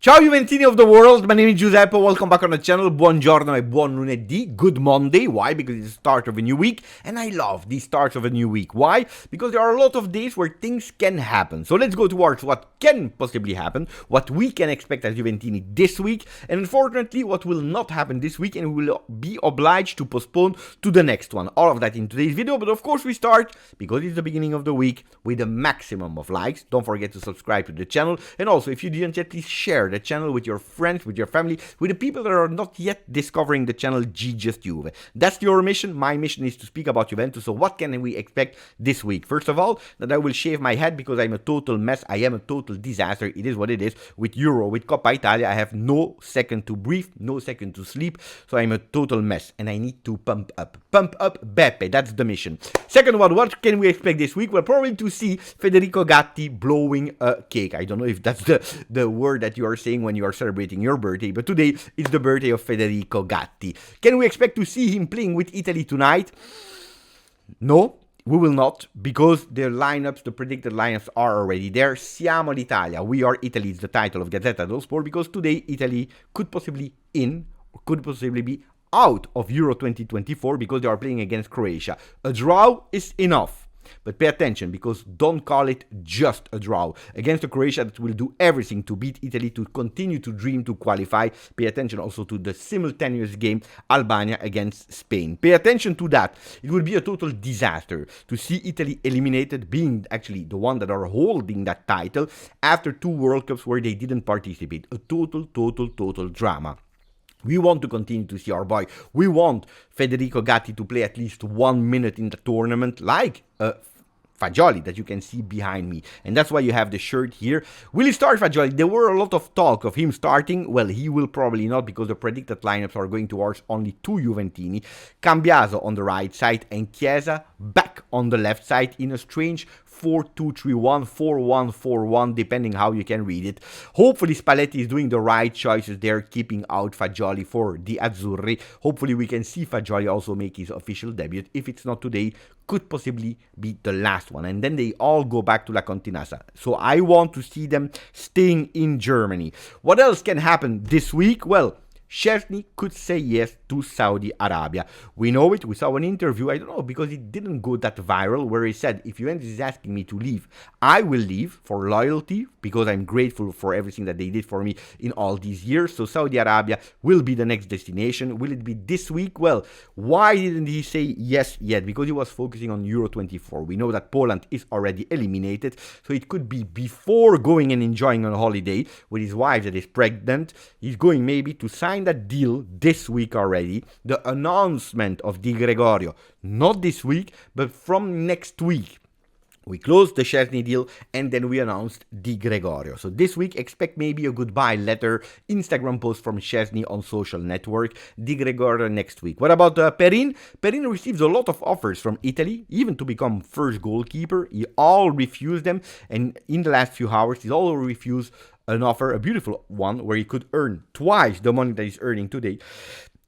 Ciao Juventini of the world, my name is Giuseppe, welcome back on the channel. Buongiorno e buon lunedì, good Monday. Why? Because it's the start of a new week and I love the start of a new week. Why? Because there are a lot of days where things can happen. So let's go towards what can possibly happen, what we can expect as Juventini this week, and unfortunately what will not happen this week and we will be obliged to postpone to the next one. All of that in today's video, but of course we start, because it's the beginning of the week, with a maximum of likes. Don't forget to subscribe to the channel, and also if you didn't yet, please share the channel with your friends, with your family, with the people that are not yet discovering the channel GJustjuve. That's your mission. My mission is to speak about Juventus. So what can we expect this week? First of all, that I will shave my head because I'm a total mess. I am a total disaster. It is what it is. With Euro, with Coppa Italia, I have no second to breathe, no second to sleep. So I'm a total mess and I need to pump up. Pump up Beppe. That's the mission. Second one, what can we expect this week? Well, probably to see Federico Gatti blowing a cake. I don't know if that's the word that you are saying when you are celebrating your birthday, but today is the birthday of Federico Gatti. Can we expect to see him playing with Italy tonight? No, we will not, because the lineups, the predicted lineups are already there. Siamo l'Italia, we are Italy is the title of Gazzetta dello Sport, because today Italy could possibly could possibly be out of Euro 2024 because they are playing against Croatia. A draw is enough. But pay attention, because don't call it just a draw against a Croatia that will do everything to beat Italy, to continue to dream to qualify. Pay attention also to the simultaneous game Albania against Spain. Pay attention to that. It will be a total disaster to see Italy eliminated, being actually the one that are holding that title after 2 World Cups where they didn't participate. A total drama. We want to continue to see our boy. We want Federico Gatti to play at least 1 minute in the tournament, like Fagioli that you can see behind me. And that's why you have the shirt here. Will he start Fagioli? There were a lot of talk of him starting. Well, he will probably not, because the predicted lineups are going towards only 2 Juventini. Cambiaso on the right side and Chiesa back on the left side in a strange 4-2-3-1, 4-1-4-1, depending how you can read it. Hopefully Spalletti is doing the right choices there, keeping out Fagioli for the Azzurri. Hopefully we can see Fagioli also make his official debut. If it's not today, could possibly be the last one. And then they all go back to La Continassa. So I want to see them staying in Germany. What else can happen this week? Well, Szczesny could say yes to Saudi Arabia. We know it. We saw an interview, I don't know, because it didn't go that viral, where he said, if Juventus is asking me to leave, I will leave for loyalty, because I'm grateful for everything that they did for me in all these years. So Saudi Arabia will be the next destination. Will it be this week? Well, why didn't he say yes yet? Because he was focusing on Euro 24. We know that Poland is already eliminated, so it could be before going and enjoying a holiday with his wife that is pregnant. He's going maybe to sign that deal this week already. The announcement of Di Gregorio, not this week, but from next week. We closed the Szczesny deal and then we announced Di Gregorio. So this week, expect maybe a goodbye letter, Instagram post from Szczesny on social network. Di Gregorio next week. What about Perin? Perin receives a lot of offers from Italy, even to become first goalkeeper. He all refused them, and in the last few hours, he all refused an offer, a beautiful one, where he could earn twice the money that he's earning today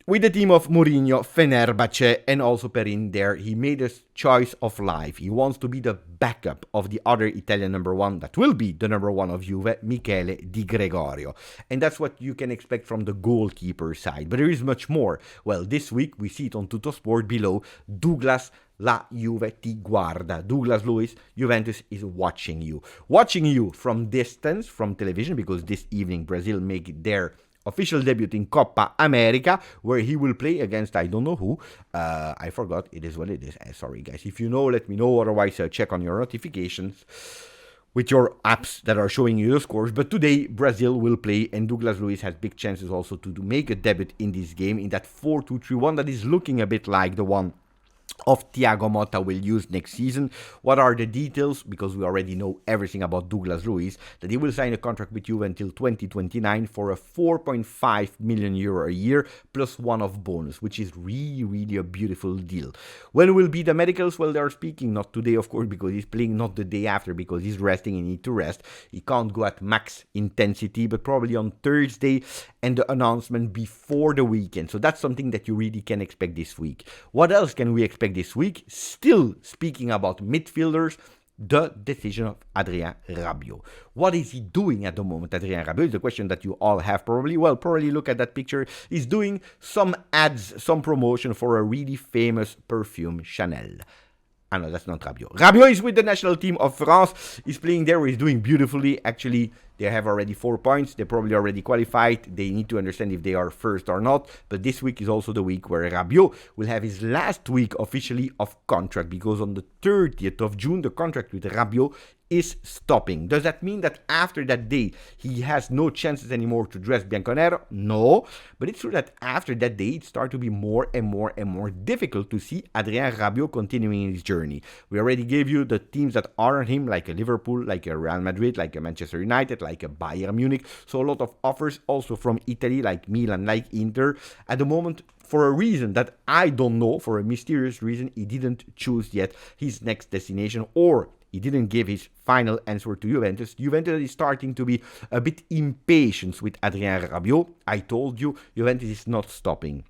with the team of Mourinho, Fenerbahce, and also Perin there. He made a choice of life. He wants to be the backup of the other Italian number 1 that will be the number 1 of Juve, Michele Di Gregorio. And that's what you can expect from the goalkeeper side. But there is much more. Well, this week we see it on Tuttosport below. Douglas, La Juve ti guarda. Douglas Luiz, Juventus is watching you. Watching you from distance, from television, because this evening Brazil make their official debut in Coppa America, where he will play against I don't know who. I forgot. It is what it is. Sorry, guys. If you know, let me know. Otherwise, check on your notifications with your apps that are showing you the scores. But today, Brazil will play, and Douglas Luiz has big chances also to make a debut in this game, in that 4-2-3-1 that is looking a bit like the one of Thiago Motta will use next season. What are the details? Because we already know everything about Douglas Luiz, that he will sign a contract with Juve until 2029 for a 4.5 million euro a year plus 1 of bonus, which is really a beautiful deal. When will be the medicals? Well, they are speaking not today, of course, because he's playing, not the day after, because he's resting and need to rest. He can't go at max intensity, but probably on Thursday, and the announcement before the weekend. So that's something that you really can expect this week. What else can we expect this week? Still speaking about midfielders, the decision of Adrien Rabiot. What is he doing at the moment, Adrien Rabiot? Is the question that you all have probably. Well, probably look at that picture. He's doing some ads, some promotion for a really famous perfume, Chanel. Ah no, that's not Rabiot. Rabiot is with the national team of France. He's playing there. He's doing beautifully. Actually, they have already 4 points. They probably already qualified. They need to understand if they are first or not. But this week is also the week where Rabiot will have his last week officially of contract, because on the 30th of June, the contract with Rabiot is stopping. Does that mean that after that day, he has no chances anymore to dress Bianconero? No. But it's true that after that day, it starts to be more and more difficult to see Adrien Rabiot continuing his journey. We already gave you the teams that are on him, like a Liverpool, like a Real Madrid, like a Manchester United, like a Bayern Munich. So a lot of offers also from Italy, like Milan, like Inter. At the moment, for a reason that I don't know, for a mysterious reason, he didn't choose yet his next destination, or he didn't give his final answer to Juventus. Juventus is starting to be a bit impatient with Adrien Rabiot. I told you, Juventus is not stopping.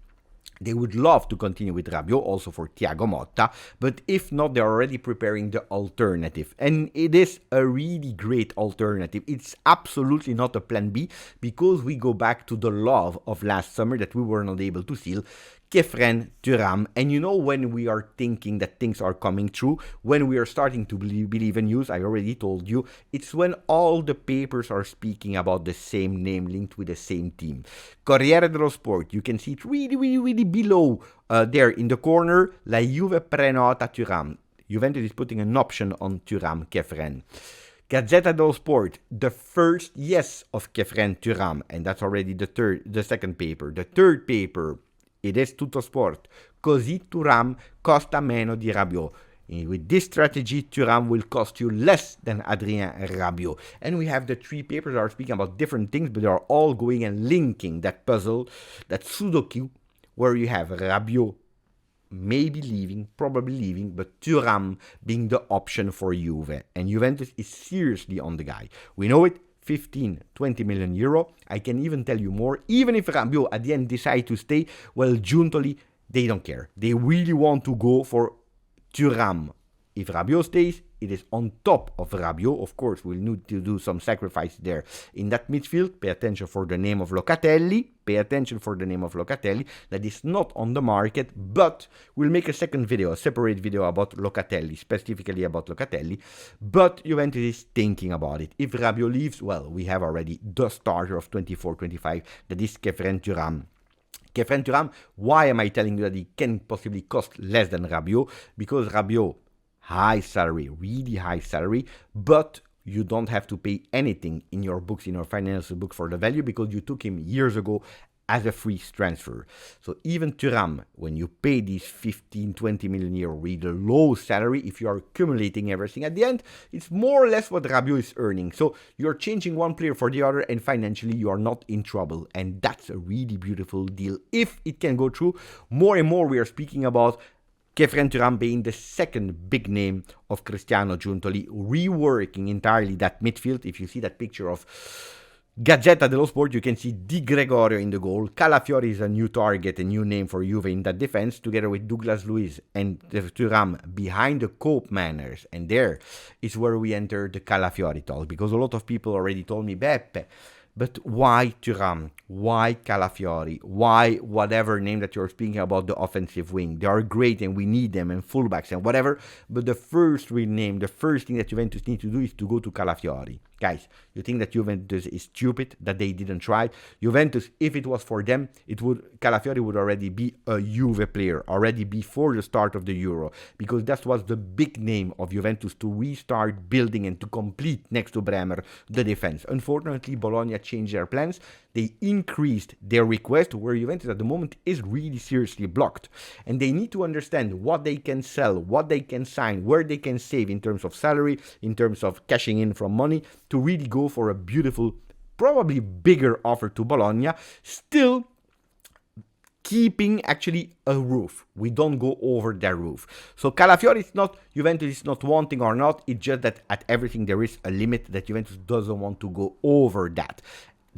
They would love to continue with Rabiot, also for Thiago Motta, but if not, they're already preparing the alternative. And it is a really great alternative. It's absolutely not a plan B, because we go back to the love of last summer that we were not able to seal. Khéphren Thuram. And you know, when we are thinking that things are coming true, when we are starting to believe in news, I already told you, it's when all the papers are speaking about the same name linked with the same team. Corriere dello Sport, you can see it really below there in the corner. La Juve prenota Thuram. Juventus is putting an option on Thuram, Khéphren. Gazzetta dello Sport, the first yes of Khéphren Thuram, and that's already the second paper. The third paper, it is Tutto Sport. Così Thuram costa meno di Rabiot. With this strategy, Thuram will cost you less than Adrien Rabiot. And we have the three papers that are speaking about different things, but they are all going and linking that puzzle, that Sudoku, where you have Rabiot maybe leaving, probably leaving, but Thuram being the option for Juve. And Juventus is seriously on the guy. We know it. 15, 20 million euro. I can even tell you more. Even if Rabiot at the end decide to stay, well, Giuntoli, they don't care. They really want to go for Thuram. If Rabiot stays, it is on top of Rabiot. Of course, we'll need to do some sacrifice there in that midfield. Pay attention for the name of Locatelli. Pay attention for the name of Locatelli. That is not on the market, but we'll make a second video, a separate video about Locatelli, specifically about Locatelli. But Juventus is thinking about it. If Rabiot leaves, well, we have already the starter of 24-25. That is Khéphren Thuram. Khéphren Thuram, why am I telling you that he can possibly cost less than Rabiot? Because Rabiot, high salary, really high salary, but you don't have to pay anything in your books, in your financial book for the value, because you took him years ago as a free transfer. So even Thuram, when you pay these 15, 20 million euro with a low salary, if you are accumulating everything at the end, it's more or less what Rabiot is earning. So you're changing one player for the other, and financially you are not in trouble. And that's a really beautiful deal if it can go through. More and more we are speaking about Khéphren Thuram being the second big name of Cristiano Giuntoli, reworking entirely that midfield. If you see that picture of Gazzetta dello Sport, you can see Di Gregorio in the goal. Calafiori is a new target, a new name for Juve in that defense, together with Douglas Luiz and Thuram behind the Cope manners. And there is where we enter the Calafiori talk, because a lot of people already told me, Beppe, but why Thuram? Why Calafiori? Why whatever name that you're speaking about the offensive wing? They are great and we need them, and fullbacks and whatever. But the first real name, the first thing that Juventus need to do is to go to Calafiori. Guys, you think that Juventus is stupid, that they didn't try? Juventus, if it was for them, Calafiori would already be a Juve player, already before the start of the Euro, because that was the big name of Juventus to restart building and to complete, next to Bremer, the defense. Unfortunately, Bologna changed their plans. They increased their request, where Juventus at the moment is really seriously blocked. And they need to understand what they can sell, what they can sign, where they can save in terms of salary, in terms of cashing in from money, to really go for a beautiful, probably bigger offer to Bologna, still keeping actually a roof. We don't go over their roof. So Calafiori is not, Juventus is not wanting or not, it's just that at everything there is a limit that Juventus doesn't want to go over that.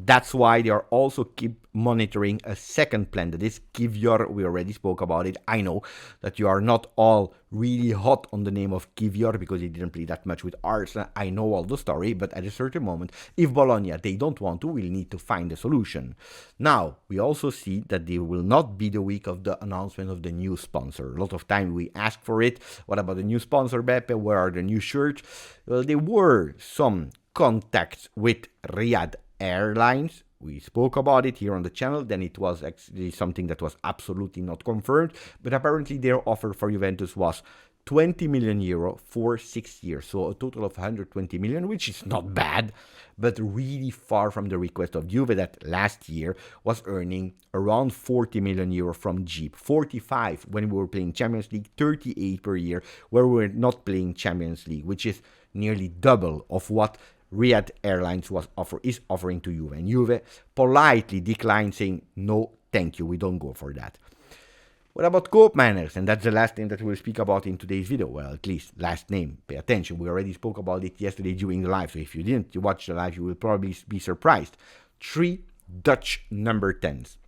That's why they are also keep monitoring a second plan, that is Kivior. We already spoke about it. I know that you are not all really hot on the name of Kivior because he didn't play that much with Arsenal. I know all the story, but at a certain moment, if Bologna, they don't want to, we'll need to find a solution. Now, we also see that they will not be the week of the announcement of the new sponsor. A lot of time we ask for it. What about the new sponsor, Beppe? Where are the new shirts? Well, there were some contacts with Riyadh Airlines. We spoke about it here on the channel. Then it was actually something that was absolutely not confirmed, but apparently their offer for Juventus was 20 million euro for 6 years, so a total of 120 million, which is not bad, but really far from the request of Juve, that last year was earning around 40 million euro from Jeep, 45 when we were playing Champions League, 38 per year where we were not playing Champions League, which is nearly double of what Riyadh Airlines is offering to Juve, and Juve politely declined, saying, no, thank you, we don't go for that. What about Koopmeiners? And that's the last name that we'll speak about in today's video. Well, at least last name. Pay attention, we already spoke about it yesterday during the live, so if you didn't watch the live, you will probably be surprised. 3 Dutch number 10s.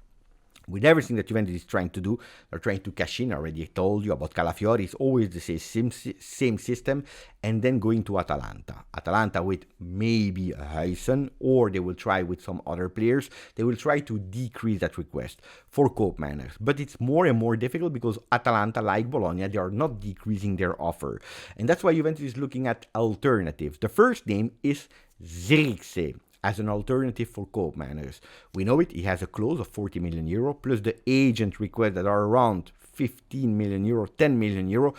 With everything that Juventus is trying to do, they're trying to cash in. I already told you about Calafiori. It's always the same system. And then going to Atalanta. Atalanta with maybe a Huijsen, or they will try with some other players. They will try to decrease that request for Koopmeiners. But it's more and more difficult because Atalanta, like Bologna, they are not decreasing their offer. And that's why Juventus is looking at alternatives. The first name is Zirkzee as an alternative for Koopmeiners. We know it, he has a clause of 40 million euro, plus the agent requests that are around 15 million euro, 10 million euro.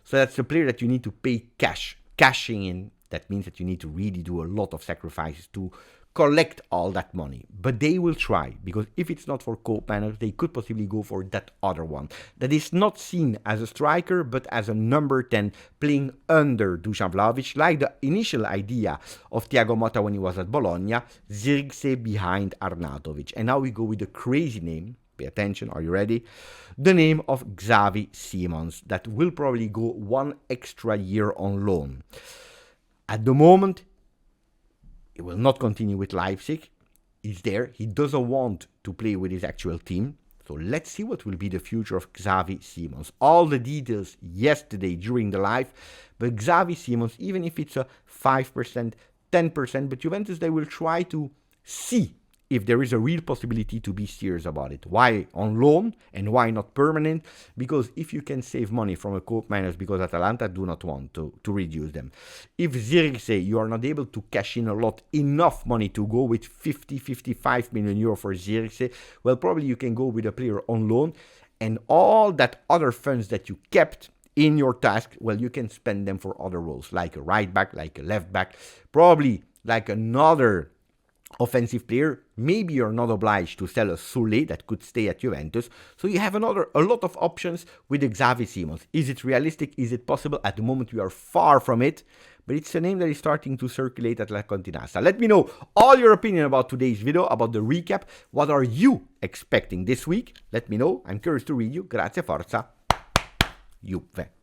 So that's a player that you need to pay cash. Cashing in, that means that you need to really do a lot of sacrifices to collect all that money. But they will try, because if it's not for Koopmeiners, they could possibly go for that other one. That is not seen as a striker, but as a number 10 playing under Dusan Vlahovic, like the initial idea of Thiago Motta when he was at Bologna, Zirkzee behind Arnautovic. And now we go with the crazy name. Pay attention, are you ready? The name of Xavi Simons, that will probably go 1 extra year on loan. At the moment, he will not continue with Leipzig. He's there. He doesn't want to play with his actual team. So let's see what will be the future of Xavi Simons. All the details yesterday during the live. But Xavi Simons, even if it's a 5%, 10%, but Juventus, they will try to see if there is a real possibility to be serious about it. Why on loan and why not permanent? Because if you can save money from a Koopmeiners, because Atalanta do not want to reduce them. If Zirkzee, you are not able to cash in a lot, enough money to go with 50, 55 million euro for Zirkzee, well, probably you can go with a player on loan, and all that other funds that you kept in your task, well, you can spend them for other roles, like a right back, like a left back, probably like another offensive player. Maybe you're not obliged to sell a Soule that could stay at Juventus. So you have a lot of options with Xavi Simons. Is it realistic? Is it possible? At the moment, we are far from it. But it's a name that is starting to circulate at La Continassa. Let me know all your opinion about today's video, about the recap. What are you expecting this week? Let me know. I'm curious to read you. Grazie, forza, Juve.